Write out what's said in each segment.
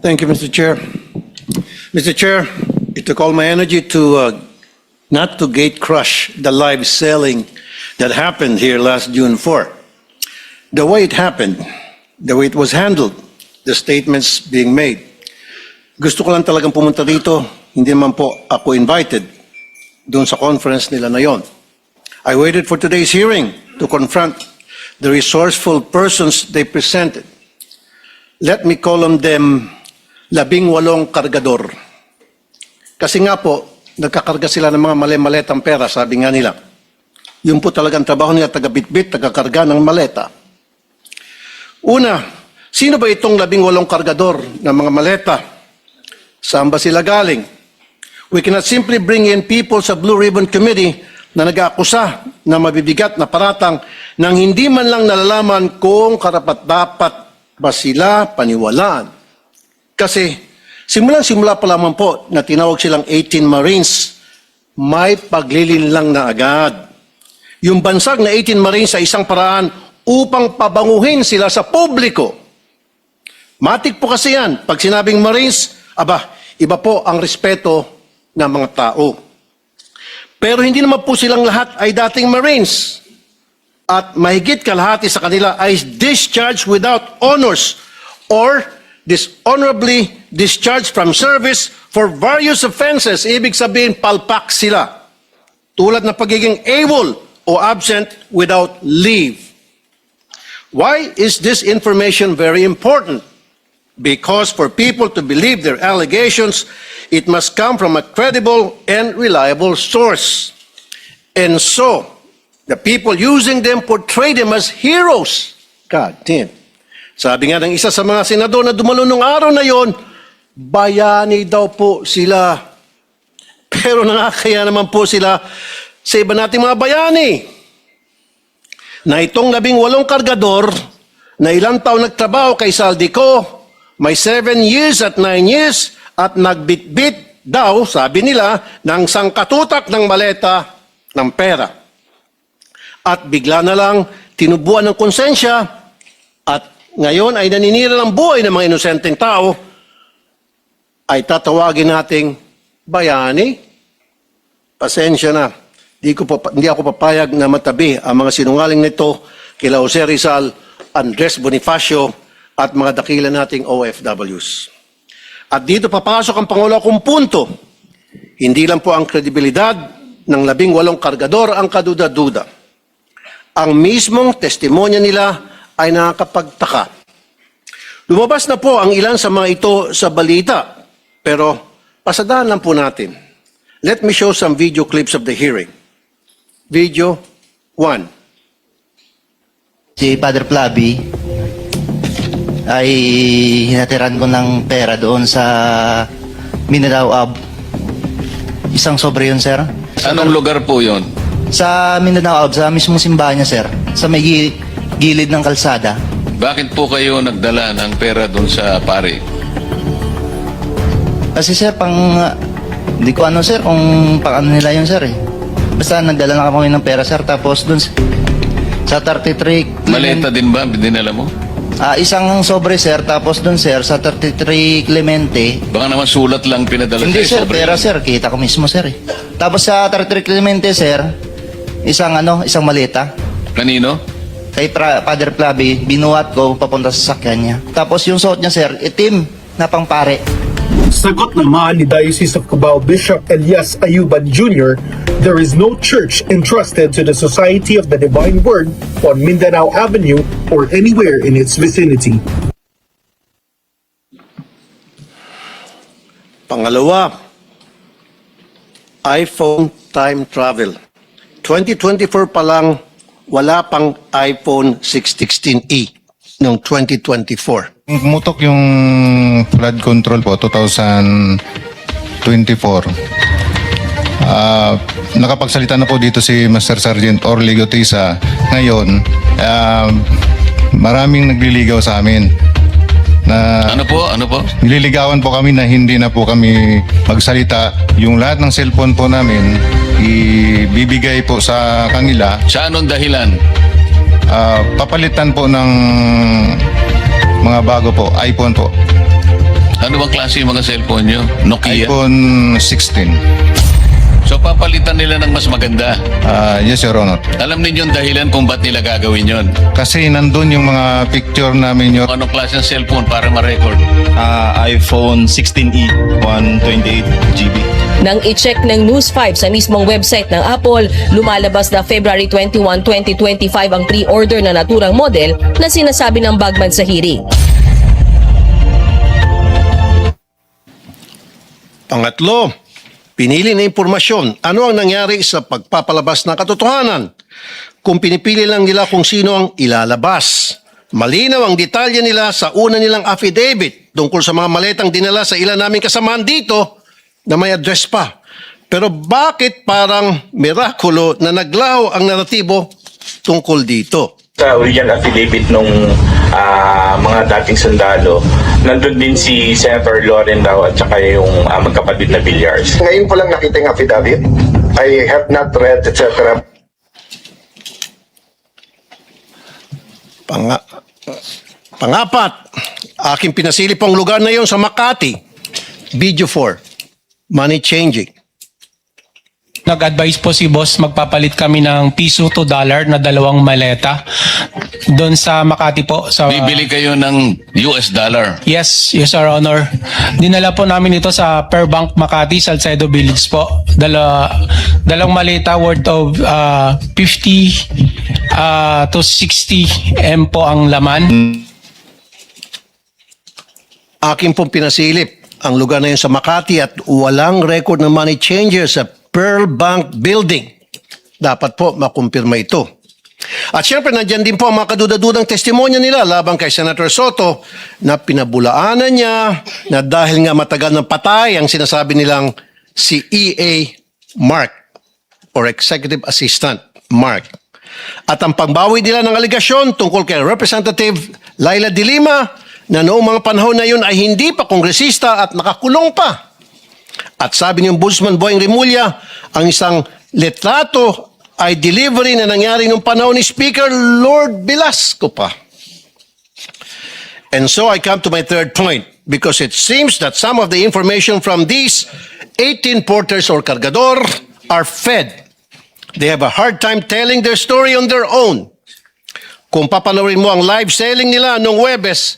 Thank you, Mr. Chair. Mr. Chair, it took all my energy to not to gate crush the live selling that happened here last June 4. The way it happened, the way it was handled, the statements being made. Gusto ko lang talagang pumunta dito, hindi naman po ako invited doon sa conference nila na yon. I waited for today's hearing to confront the resourceful persons they presented. Let me call on them 18 kargador. Kasi nga po, nagkakarga sila ng mga mali-maletang pera, sabi nga nila. Yun po talagang trabaho nila, taga-bitbit, taga-karga ng maleta. Una, sino ba itong 18 kargador ng mga maleta? Saan ba sila galing? We cannot simply bring in people sa Blue Ribbon Committee na nag-aakusa na mabibigat na paratang nang hindi man lang nalalaman kung karapat-dapat ba sila paniwalaan. Kasi simulang-simula pa lamang po na tinawag silang 18 Marines, may paglilinlang na agad. Yung bansag na 18 Marines sa isang paraan upang pabanguhin sila sa publiko. Matik po kasi yan. Pag sinabing Marines, iba po ang respeto ng mga tao. Pero hindi naman po silang lahat ay dating Marines. At mahigit kalahati sa kanila ay discharged without honors or dishonorably discharged from service for various offenses. Ibig sabihin, palpak sila. Tulad ng pagiging AWOL o absent without leave. Why is this information very important? Because for people to believe their allegations, it must come from a credible and reliable source. And so, the people using them portray them as heroes. God damn. Sabi nga ng isa sa mga senador na dumalo nung araw na yon, bayani daw po sila. Pero nakakaya naman po sila sa iba nating mga bayani. Na itong 18 kargador na ilang taon nagtrabaho kay Saldico, may 7 years at 9 years at nagbitbit daw, sabi nila, ng sangkatutak ng maleta ng pera. At bigla na lang tinubuan ng konsensya at ngayon ay naninira ng buhay ng mga inosenteng tao, ay tatawagin nating bayani. Pasensya na. Hindi ako papayag na matabi ang mga sinungaling nito kila Jose Rizal, Andres Bonifacio at mga dakila nating OFWs. At dito papasok ang pangulo kong punto. Hindi lang po ang kredibilidad ng 18 kargador ang kaduda-duda. Ang mismong testimonya nila ay nakakapagtaka. Lumabas na po ang ilan sa mga ito sa balita, pero pasadahan lang po natin. Let me show some video clips of the hearing. Video 1. Si Father Flavi ay hinatiran ko ng pera doon sa Mindanao Ab. Isang sobre yun, sir. Anong lugar po yun? Sa Mindanao Ab, sa mismong simbahan niya, sir. Sa may gilid ng kalsada. Bakit po kayo nagdala ng pera doon sa pare? Kasi, sir, hindi ko ano, sir, kung pang ano nila yun, sir, eh. Basta nagdala na kami ng pera, sir. Tapos doon sa 33 Maleta din ba dinala mo? isang sobre, sir. Tapos doon, sir, sa 33 Clemente. Baka naman sulat lang pinadala Hindi, kayo sir, sobre. pera, sir. Kita ko mismo, sir, eh. Tapos sa 33 Clemente, sir, isang maleta. Kanino? Kay Father Flavi, binuhat ko papunta sa sakyan niya. Tapos yung suot niya, sir, itim na pangpare. Sagot naman ni Diocese of Cubao Bishop Elias Ayuban Jr., there is no church entrusted to the Society of the Divine Word on Mindanao Avenue or anywhere in its vicinity. Pangalawa, iPhone time travel. 2024 pa lang, wala pang iPhone 16e noong 2024. Pumutok yung flood control po 2024. Nakapagsalita na po dito si Master Sergeant Orly Gotisa. Ngayon, maraming nagliligaw sa amin. Ano po? Nililigawan po kami na hindi na po kami magsalita. Yung lahat ng cellphone po namin, ibibigay po sa kanila. Sa anong dahilan? Papalitan po ng mga bago po, iPhone po. Ano bang klase yung mga cellphone nyo? Nokia? iPhone 16. So papalitan nila ng mas maganda. Yes, Your Honor. Alam ninyo yung dahilan kung ba't nila gagawin yon? Kasi nandun yung mga picture namin, Your Anong klase ng cellphone para ma-record? iPhone 16e, 128 GB. Nang i-check ng News 5 sa mismong website ng Apple, lumalabas na February 21, 2025 ang pre-order na naturang model na sinasabi ng Bagman sa hearing. Pangatlo, pinili na impormasyon. Ano ang nangyari sa pagpapalabas ng katotohanan? Kung pinipili lang nila kung sino ang ilalabas. Malinaw ang detalye nila sa una nilang affidavit tungkol sa mga maletang dinala sa ilan naming kasamahan dito na may address pa. Pero bakit parang mirakulo na naglaho ang naratibo tungkol dito? Sa original affidavit nung mga dating sundalo, nandun din si Senator Loren daw at saka yung magkapatid na Villars. Ngayon ko lang nakita yung affidavit. I have not read, etc. Pangapat, aking pinasilip ang lugar na yon sa Makati. Video 4. Money changing. Nag-advise po si boss, magpapalit kami ng piso to dollar na 2 maleta doon sa Makati po. Sa, Bibili kayo ng US dollar. Yes, Your Honor. Dinala po namin ito sa Per Bank Makati, Salcedo Village po. Dalawang maleta worth of 50 to 60 M po ang laman. Aking pong pinasilip ang lugar na yun sa Makati at walang record ng money changer sa Pearl Bank Building. Dapat po makumpirma ito. At syempre, nandyan din po ang mga kadudadudang testimonya nila laban kay Senator Soto na pinabulaanan niya na dahil nga matagal ng patay ang sinasabi nilang si E.A. Mark or Executive Assistant Mark. At ang pagbawi nila ng aligasyon tungkol kay Representative Laila de Lima na noong mga panahon na yun ay hindi pa kongresista at nakakulong pa. At sabi ni Ombudsman Boying Remulla, ang isang litrato ay delivery na nangyari noong panahon ni Speaker Lord Velasco pa. And so I come to my third point because it seems that some of the information from these 18 porters or cargador are fed. They have a hard time telling their story on their own. Kung papanoorin mo ang live selling nila noong Webes,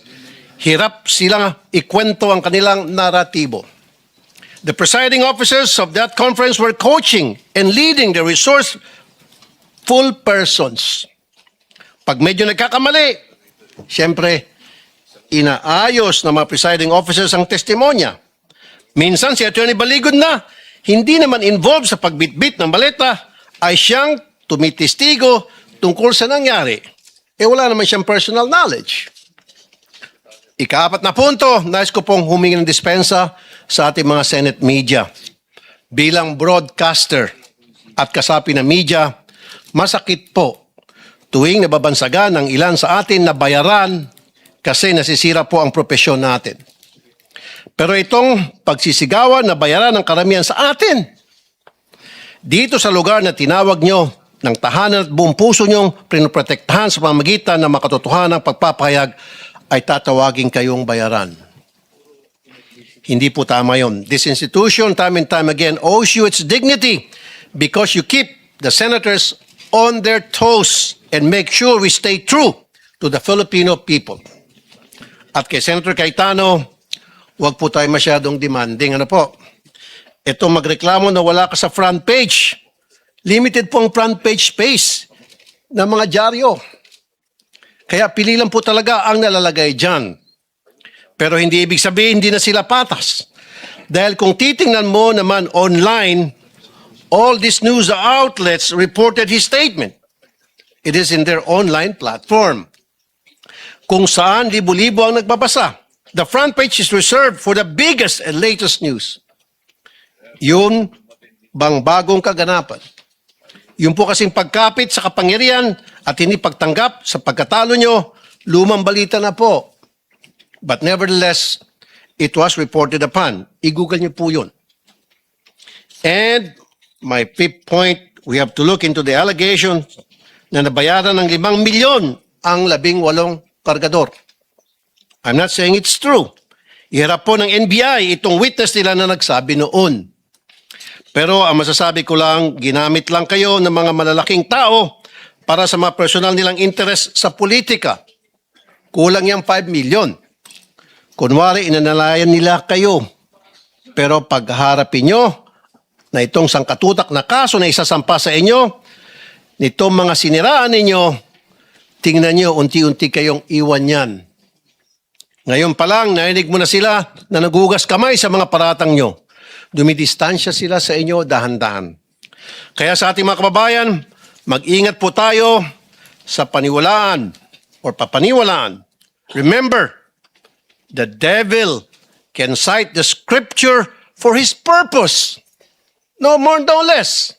hirap silang ikwento ang kanilang naratibo. The presiding officers of that conference were coaching and leading the resourceful persons. Pag medyo nagkakamali, siyempre, inaayos ng mga presiding officers ang testimonya. Minsan si Attorney Baligod na, hindi naman involved sa pagbitbit ng maleta, ay siyang tumitistigo tungkol sa nangyari. Wala naman siyang personal knowledge. Ika-4 na punto, nais ko pong humingi ng dispensa sa ating mga Senate media. Bilang broadcaster at kasapi ng media, masakit po tuwing nababansagan ng ilan sa atin na bayaran kasi nasisira po ang propesyon natin. Pero itong pagsisigawan na bayaran ng karamihan sa atin, dito sa lugar na tinawag nyo ng tahanan at buong puso nyong pinoprotektahan sa pamamagitan ng makatotohanan ng pagpapahayag, ay tatawagin kayong bayaran. Hindi po tama yun. This institution, time and time again, owes you its dignity because you keep the senators on their toes and make sure we stay true to the Filipino people. At kay Senator Cayetano, huwag po tayo masyadong demanding. Ano po? Ito magreklamo na wala ka sa front page. Limited po ang front page space ng mga dyaryo. Kaya pili lang po talaga ang nalalagay dyan. Pero hindi ibig sabihin hindi na sila patas. Dahil kung titingnan mo naman online, all these news outlets reported his statement. It is in their online platform. Kung saan libo-libo ang nagbabasa. The front page is reserved for the biggest and latest news. Yun bang bagong kaganapan? Yung po kasing pagkapit sa kapangyarihan at hindi pagtanggap sa pagkatalo nyo, lumang balita na po. But nevertheless, it was reported upon. I-google nyo po yun. And my fifth point, we have to look into the allegation na nabayaran ng 5 milyon ang 18 kargador. I'm not saying it's true. Iharap po ng NBI itong witness nila na nagsabi noon. Pero ang masasabi ko lang, ginamit lang kayo ng mga malalaking tao para sa mga personal nilang interest sa politika. Kulang yung 5 million. Kunwari, inanalayan nila kayo. Pero pagharapin nyo na itong sangkatutak na kaso na isasampa sa inyo, nitong mga siniraan ninyo, tingnan nyo, unti-unti kayong iwan yan. Ngayon pa lang, narinig mo na sila na nagugas kamay sa mga paratang nyo. Dumidistansya sila sa inyo dahan-dahan. Kaya sa ating mga kababayan, mag-ingat po tayo sa paniwalaan or papaniwalaan. Remember, the devil can cite the scripture for his purpose. No more, no less.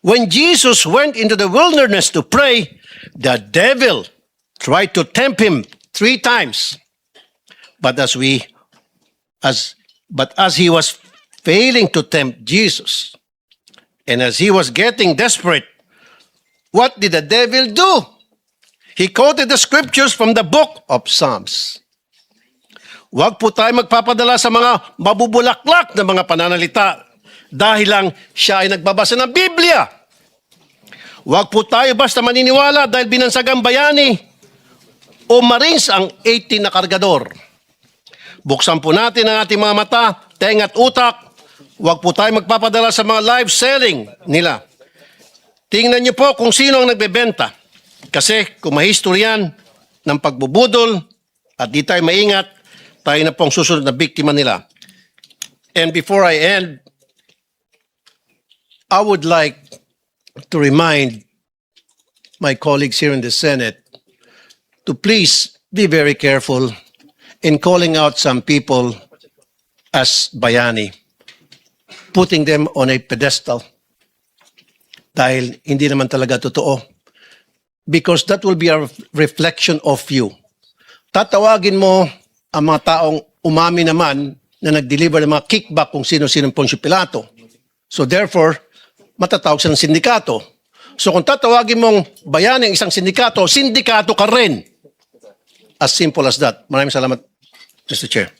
When Jesus went into the wilderness to pray, the devil tried to tempt him 3 times. But as he was failing to tempt Jesus, and as he was getting desperate, what did the devil do? He quoted the scriptures from the book of Psalms. Huwag po tayo magpapadala sa mga mabubulaklak na mga pananalita dahil lang siya ay nagbabasa ng Biblia. Huwag po tayo basta maniniwala dahil binansagang bayani o Marines ang 18 na kargador. Buksan po natin ang ating mga mata, tenga at utak. Huwag po tayo magpapadala sa mga live selling nila. Tingnan niyo po kung sino ang nagbebenta. Kasi kung mahistory yan ng pagbubudol at di tayo maingat, tayo na pong susunod na biktima nila. And before I end, I would like to remind my colleagues here in the Senate to please be very careful in calling out some people as bayani, putting them on a pedestal dahil hindi naman talaga totoo. Because that will be a reflection of you. Tatawagin mo ang mga taong umami naman na nag-deliver ng mga kickback kung sino-sino Poncio Pilato. So therefore, matatawag siya ng sindikato. So kung tatawagin mong bayani ang isang sindikato, sindikato ka rin. As simple as that. Maraming salamat, Mr. Chair.